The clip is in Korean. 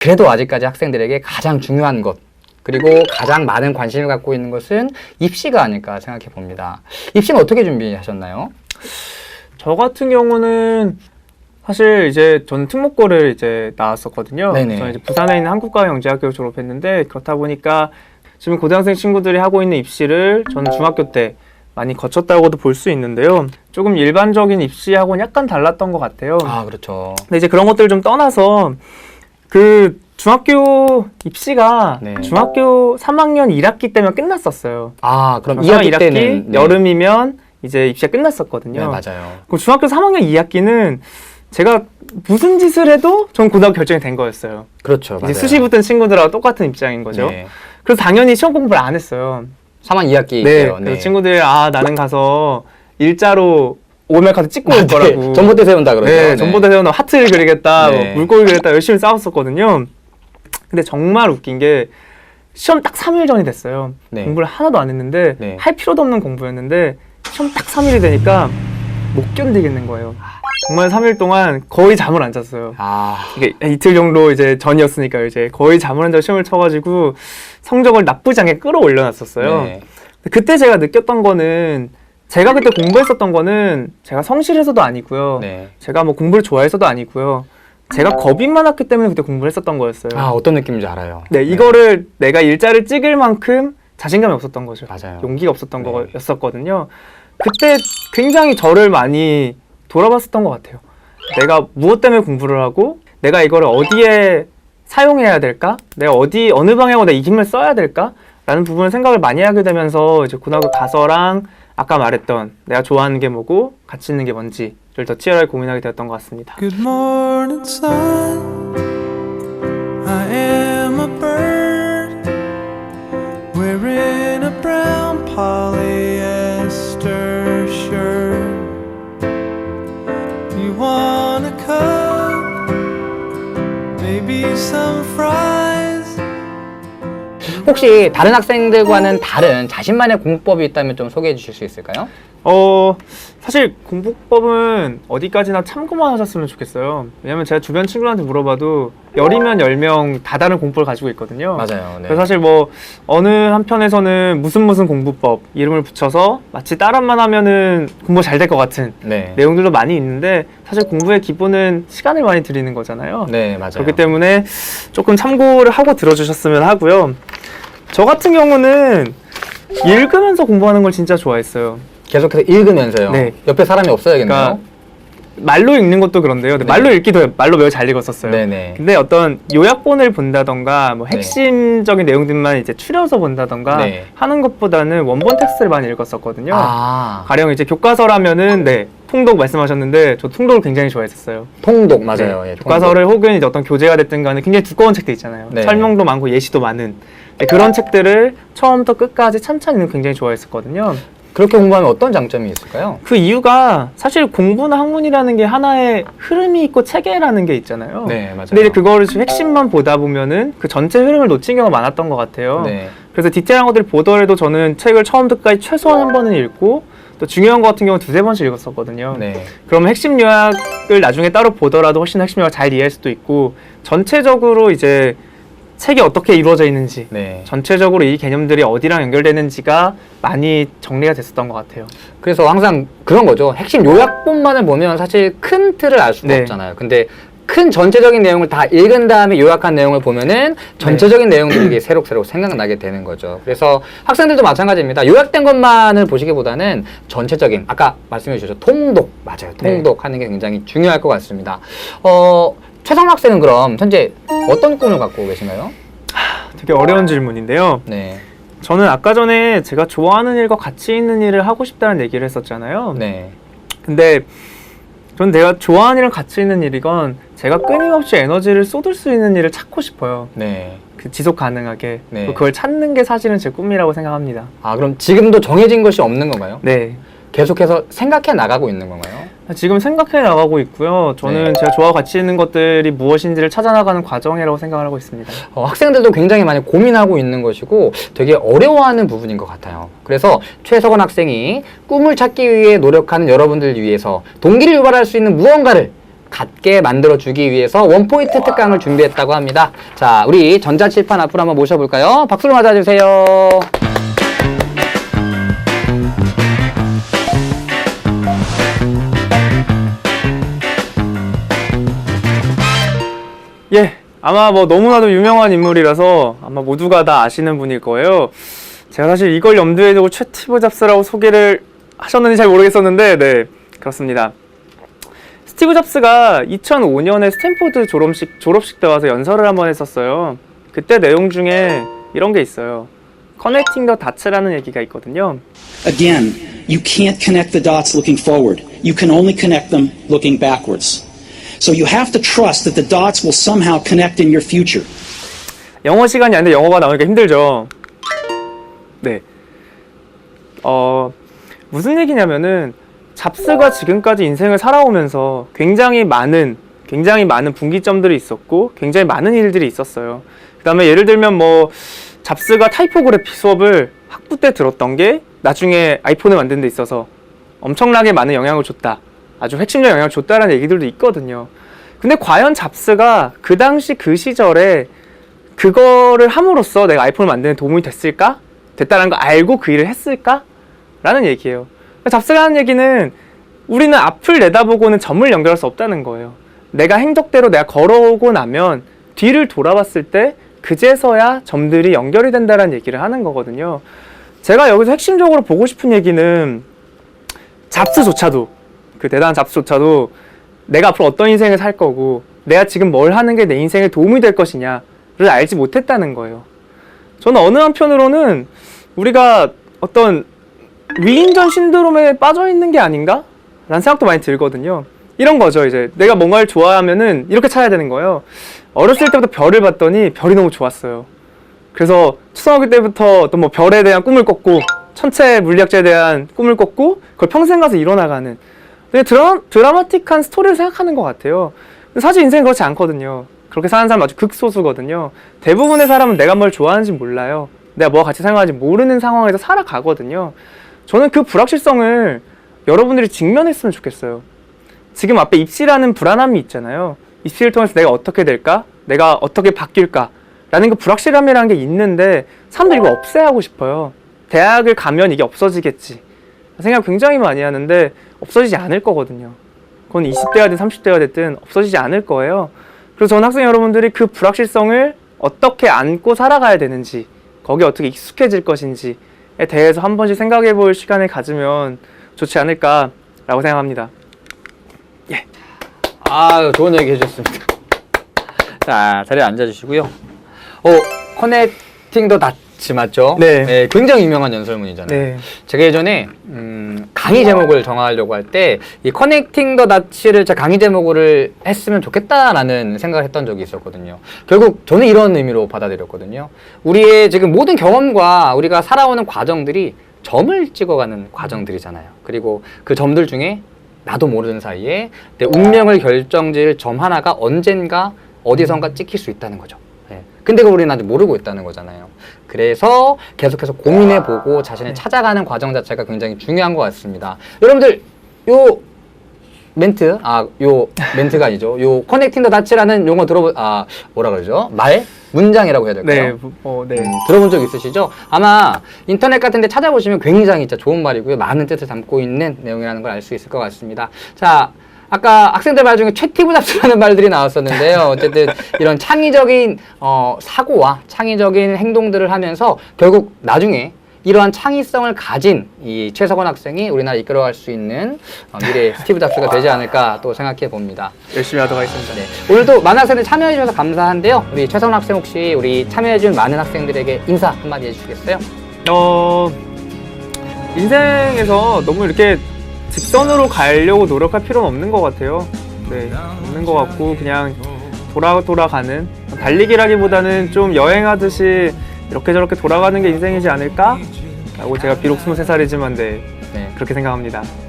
그래도 아직까지 학생들에게 가장 중요한 것, 그리고 가장 많은 관심을 갖고 있는 것은 입시가 아닐까 생각해 봅니다. 입시는 어떻게 준비하셨나요? 저 같은 경우는 사실 이제 저는 특목고를 이제 나왔었거든요. 네네. 저는 이제 부산에 있는 한국과학영재학교를 졸업했는데, 그렇다 보니까 지금 고등학생 친구들이 하고 있는 입시를 저는 중학교 때 많이 거쳤다고도 볼 수 있는데요. 조금 일반적인 입시하고는 약간 달랐던 것 같아요. 아, 그렇죠. 근데 이제 그런 것들을 좀 떠나서 그 중학교 입시가 네. 중학교 3학년 1학기 때면 끝났었어요. 아, 그럼 2학기 2학기 때는 네. 여름이면 이제 입시가 끝났었거든요. 네, 맞아요. 그럼 중학교 3학년 2학기는 제가 무슨 짓을 해도 전 고등학교 결정이 된 거였어요. 그렇죠. 이제 맞아요. 수시 붙은 친구들하고 똑같은 입장인 거죠. 네. 그래서 당연히 시험 공부를 안 했어요. 3학 2학기 네. 때요. 그래서 친구들이 나는 가서 일자로 오메 카드 찍고 올 거라고. 전봇대 세운다 그러죠. 네, 전봇대 세우는 하트를 그리겠다, 네. 물고기 그리겠다 열심히 싸웠었거든요. 근데 정말 웃긴 게 시험 딱 3일 전이 됐어요. 네. 공부를 하나도 안 했는데 네. 할 필요도 없는 공부였는데 시험 딱 3일이 되니까 못 견디겠는 거예요. 정말 3일 동안 거의 잠을 안 잤어요. 아, 이게 이틀 정도 이제 전이었으니까 이제 거의 잠을 안 자고 시험을 쳐가지고 성적을 나쁘지 않게 끌어올려놨었어요. 네. 그때 제가 느꼈던 거는, 제가 그때 공부했었던 거는 제가 성실해서도 아니고요. 네. 제가 뭐 공부를 좋아해서도 아니고요. 제가 겁이 많았기 때문에 그때 공부를 했었던 거였어요. 아, 어떤 느낌인지 알아요. 네, 이거를 내가 일자를 찍을 만큼 자신감이 없었던 거죠. 맞아요. 용기가 없었던 네. 거였었거든요. 그때 굉장히 저를 많이 돌아봤었던 것 같아요. 내가 무엇 때문에 공부를 하고, 내가 이거를 어디에 사용해야 될까? 내가 어느 방향으로 내 이 힘을 써야 될까? 라는 부분을 생각을 많이 하게 되면서 이제 고등학교 가서랑 아까 말했던 내가 좋아하는 게 뭐고 가치 있는 게 뭔지를 더 치열하게 고민하게 되었던 것 같습니다. Good morning, sun. I am a bird wearing a brown polyester shirt. You want a cup, maybe some fries. 혹시 다른 학생들과는 다른 자신만의 공부법이 있다면 좀 소개해 주실 수 있을까요? 사실 공부법은 어디까지나 참고만 하셨으면 좋겠어요. 왜냐면 제가 주변 친구들한테 물어봐도 10이면 10명 다 다른 공부를 가지고 있거든요. 맞아요. 네. 그래서 사실 뭐 어느 한편에서는 무슨 공부법 이름을 붙여서 마치 따라만 하면은 공부 잘 될 것 같은 네. 내용들도 많이 있는데, 사실 공부의 기본은 시간을 많이 들이는 거잖아요. 네, 맞아요. 그렇기 때문에 조금 참고를 하고 들어주셨으면 하고요. 저 같은 경우는 읽으면서 공부하는 걸 진짜 좋아했어요. 계속해서 읽으면서요. 네. 옆에 사람이 없어야겠네요. 그러니까 말로 읽는 것도 그런데요. 근데 네. 말로 읽기도 말로 매우 잘 읽었었어요. 네네. 근데 어떤 요약본을 본다던가 뭐 네. 핵심적인 내용들만 이제 추려서 본다던가 네. 하는 것보다는 원본 텍스트를 많이 읽었었거든요. 아, 가령 이제 교과서라면은 통독 말씀하셨는데 저 통독을 굉장히 좋아했었어요. 통독 맞아요. 네. 예, 교과서를 혹은 이제 어떤 교재가 됐든 간에 굉장히 두꺼운 책들 있잖아요. 네. 설명도 많고 예시도 많은 그런 책들을 처음부터 끝까지 찬찬히 읽는 거 굉장히 좋아했었거든요. 그렇게 공부하면 어떤 장점이 있을까요? 그 이유가 사실 공부나 학문이라는 게 하나의 흐름이 있고 체계라는 게 있잖아요. 네, 맞아요. 근데 이제 그거를 핵심만 보다 보면은 그 전체 흐름을 놓친 경우가 많았던 것 같아요. 네. 그래서 디테일한 것들을 보더라도 저는 책을 처음부터 끝까지 최소한 한 번은 읽고, 또 중요한 것 같은 경우는 2-3번씩 읽었었거든요. 네. 그러면 핵심 요약을 나중에 따로 보더라도 훨씬 핵심 요약을 잘 이해할 수도 있고, 전체적으로 이제 책이 어떻게 이루어져 있는지, 네. 전체적으로 이 개념들이 어디랑 연결되는지가 많이 정리가 됐었던 것 같아요. 그래서 항상 그런 거죠. 핵심 요약본만을 보면 사실 큰 틀을 알 수가 네. 없잖아요. 근데 큰 전체적인 내용을 다 읽은 다음에 요약한 내용을 보면은 전체적인 내용들이 이게 새록새록 생각나게 되는 거죠. 그래서 학생들도 마찬가지입니다. 요약된 것만을 보시기보다는 전체적인, 아까 말씀해 주셨죠. 통독. 맞아요. 통독 하는 게 굉장히 중요할 것 같습니다. 최성 학생은 그럼 현재 어떤 꿈을 갖고 계신가요? 되게 어려운 질문인데요. 네. 저는 아까 전에 제가 좋아하는 일과 가치 있는 일을 하고 싶다는 얘기를 했었잖아요. 네. 근데 전 내가 좋아하는 일은 가치 있는 일이건 제가 끊임없이 에너지를 쏟을 수 있는 일을 찾고 싶어요. 네. 그 지속 가능하게. 네. 그걸 찾는 게 사실은 제 꿈이라고 생각합니다. 아, 그럼 지금도 정해진 것이 없는 건가요? 네. 계속해서 생각해 나가고 있는 건가요? 지금 생각해 나가고 있고요. 저는 네. 제가 좋아하고 가치 있는 것들이 무엇인지를 찾아나가는 과정이라고 생각을 하고 있습니다. 학생들도 굉장히 많이 고민하고 있는 것이고 되게 어려워하는 부분인 것 같아요. 그래서 최석원 학생이 꿈을 찾기 위해 노력하는 여러분들을 위해서 동기를 유발할 수 있는 무언가를 갖게 만들어주기 위해서 원포인트 특강을 준비했다고 합니다. 자, 우리 전자칠판 앞으로 한번 모셔볼까요? 박수로 맞아주세요. 예, 아마 뭐 너무나도 유명한 인물이라서 아마 모두가 다 아시는 분일 거예요. 제가 사실 이걸 염두에 두고 스티브 잡스라고 소개를 하셨는지 잘 모르겠었는데, 네, 그렇습니다. 스티브 잡스가 2005년에 스탠포드 졸업식 때 와서 연설을 한번 했었어요. 그때 내용 중에 이런 게 있어요. 커넥팅 더 다츠라는 얘기가 있거든요. Again, you can't connect the dots looking forward. You can only connect them looking backwards. So you have to trust that the dots will somehow connect in your future. 영어 시간이 아닌데 영어가 나오니까 힘들죠. 네. 무슨 얘기냐면은 잡스가 지금까지 인생을 살아오면서 굉장히 많은 분기점들이 있었고 굉장히 많은 일들이 있었어요. 그 다음에 예를 들면 뭐 잡스가 타이포그래피 수업을 학부 때 들었던 게 나중에 아이폰을 만드는 데 있어서 엄청나게 많은 영향을 줬다. 아주 핵심적 영향을 줬다라는 얘기들도 있거든요. 근데 과연 잡스가 그 당시 그 시절에 그거를 함으로써 내가 아이폰을 만드는 데 도움이 됐다는 거 알고 그 일을 했을까? 라는 얘기예요. 잡스가 하는 얘기는 우리는 앞을 내다보고는 점을 연결할 수 없다는 거예요. 내가 행적대로 내가 걸어오고 나면 뒤를 돌아봤을 때 그제서야 점들이 연결이 된다는 얘기를 하는 거거든요. 제가 여기서 핵심적으로 보고 싶은 얘기는 잡스조차도, 그 대단한 잡스조차도 내가 앞으로 어떤 인생을 살 거고 내가 지금 뭘 하는 게 내 인생에 도움이 될 것이냐를 알지 못했다는 거예요. 저는 어느 한편으로는 우리가 어떤 위인전 신드롬에 빠져 있는 게 아닌가? 라는 생각도 많이 들거든요. 이런 거죠. 이제 내가 뭔가를 좋아하면은 이렇게 찾아야 되는 거예요. 어렸을 때부터 별을 봤더니 별이 너무 좋았어요. 그래서 초등학교 때부터 또 뭐 별에 대한 꿈을 꿨고 천체 물리학자에 대한 꿈을 꿨고 그걸 평생 가서 이뤄나가는 되게 드라마틱한 스토리를 생각하는 것 같아요. 근데 사실 인생은 그렇지 않거든요. 그렇게 사는 사람 아주 극소수거든요. 대부분의 사람은 내가 뭘 좋아하는지 몰라요. 내가 뭐가 같이 생각하는지 모르는 상황에서 살아가거든요. 저는 그 불확실성을 여러분들이 직면했으면 좋겠어요. 지금 앞에 입시라는 불안함이 있잖아요. 입시를 통해서 내가 어떻게 될까? 내가 어떻게 바뀔까? 라는 그 불확실함이라는 게 있는데 사람들이 이거 없애야 하고 싶어요. 대학을 가면 이게 없어지겠지. 생각 굉장히 많이 하는데 없어지지 않을 거거든요. 그건 20대가 됐든 30대가 됐든 없어지지 않을 거예요. 그래서 저는 학생 여러분들이 그 불확실성을 어떻게 안고 살아가야 되는지, 거기에 어떻게 익숙해질 것인지에 대해서 한 번씩 생각해 볼 시간을 가지면 좋지 않을까라고 생각합니다. 예. 아, 좋은 얘기 해주셨습니다. 자, 자리에 앉아주시고요. 커넥팅 더 다츠 맞죠? 네. 네, 굉장히 유명한 연설문이잖아요. 네. 제가 예전에 강의 제목을 정하려고 할 때 이 커넥팅 더 다츠를 제가 강의 제목을 했으면 좋겠다라는 생각을 했던 적이 있었거든요. 결국 저는 이런 의미로 받아들였거든요. 우리의 지금 모든 경험과 우리가 살아오는 과정들이 점을 찍어가는 과정들이잖아요. 그리고 그 점들 중에 나도 모르는 사이에 내 운명을 결정질 점 하나가 언젠가 어디선가 찍힐 수 있다는 거죠. 네. 근데 그걸 우리는 아직 모르고 있다는 거잖아요. 그래서 계속해서 고민해보고 자신을 찾아가는 과정 자체가 굉장히 중요한 것 같습니다. 여러분들 요 멘트가 아니죠. 요 커넥팅 더 다츠라는 용어 뭐라 그러죠? 문장이라고 해야 될까요? 네. 들어본 적 있으시죠? 아마 인터넷 같은 데 찾아보시면 굉장히 진짜 좋은 말이고요. 많은 뜻을 담고 있는 내용이라는 걸 알 수 있을 것 같습니다. 자, 아까 학생들 말 중에 최티브 잡스라는 말들이 나왔었는데요. 어쨌든 이런 창의적인 사고와 창의적인 행동들을 하면서 결국 나중에 이러한 창의성을 가진 이 최석원 학생이 우리나라 이끌어갈 수 있는 미래의 스티브 잡스가 되지 않을까 또 생각해 봅니다. 열심히 하도록 하겠습니다. 네. 오늘도 많은 학생들 참여해 주셔서 감사한데요. 우리 최석원 학생 혹시 우리 참여해 준 많은 학생들에게 인사 한마디 해주시겠어요? 인생에서 너무 이렇게 직선으로 가려고 노력할 필요는 없는 것 같아요. 네, 없는 것 같고 그냥 돌아가는 달리기라기보다는 좀 여행하듯이 이렇게 저렇게 돌아가는 게 인생이지 않을까? 라고 제가 비록 23살이지만 네, 그렇게 생각합니다.